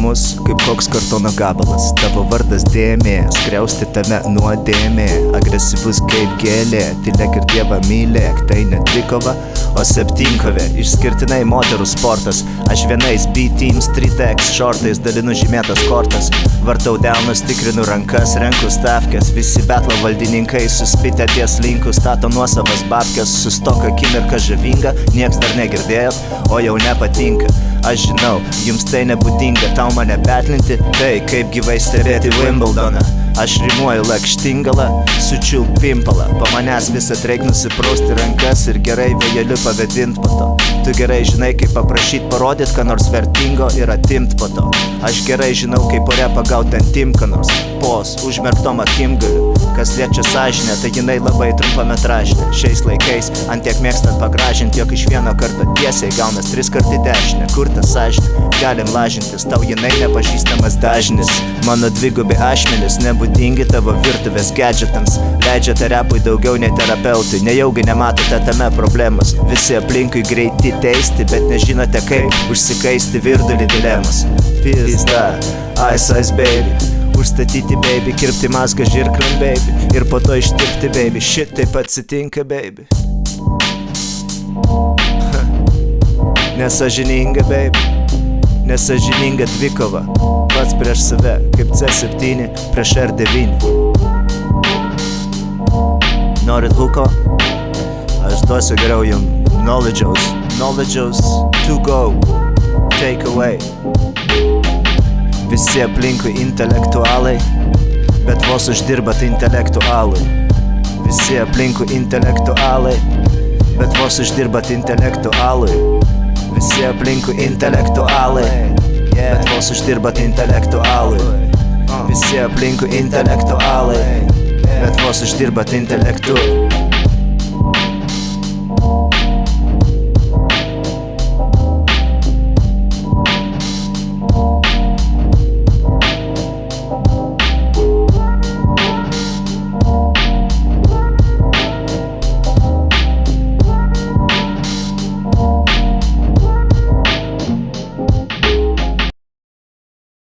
ramus, kaip koks kartono gabalas. Tavo vardas dėmė, skriausti tame nuodėmė. Agresyvus kaip gėlė, tylėk ir Dievą mylėk. Tai ne dvikova, o septynkovė. Išskirtinai moterų sportas. Aš vienais B-Team Street X šortais dalinu žymėtas kortas. Vartau delnus, tikrinu rankas, renku stavkes. Visi betlo valdininkai suspitę ties linku. Stato nuosavas babkes, sustok akimirka žavinga. Nieks dar negirdėjot, o jau nepatinka. Aš žinau, jums tai nebūdinga, tau mane betlinti. Tai kaip gyvai stebėti Wimbledoną. Aš rimuoju lakštingalą, sučiulp pimpalą. Po manęs visat reik nusiprausti rankas ir gerai vėjeliu pavėdint po to. Tu gerai žinai, kaip paprašyt parodyt, ką nors vertingo ir atimt po to. Aš gerai žinau, kaip ore pagaut dantim, ką nors pos, užmerktom akim galiu. Kas liečia sąžinę, tai jinai labai trumpametražinė. Šiais laikais ant tiek mėgstant pagražint, jog iš vieno karto tiesiai gaunas 3 kart į dešinę. Kur ta sąžinė? Galim lažintis, tau jinai nepažįstamas dažnis. Mano dvigubi ašmenis nebūdingi tavo virtuvės gadgetams. Leidžiate repui daugiau nei terapeutui. Nejaugi nematote tame problemos. Visi aplinkui greiti teisti, bet nežinote kaip užsikaisti virdulį dilemos. Pizda, ice baby. Užstatyti baby, kirpti maską žirklin baby. Ir po to ištirpti baby, shit taip atsitinka baby. Nesažininga baby, nesažininga dvikova. Pats prieš save, kaip C7 prieš R9. Norit huko? Aš duosiu geriau jum knowledge'aus to go, take away. Visi aplinkui intelektualai, bet vos uždirbat intelektualui. Visi aplinkui intelektualai, bet vos uždirbat intelektualui. Visi aplinkui intelektualai, bet vos uždirbat intelektualui. Visi aplinkui intelektualai, bet vos uždirbat intelektu.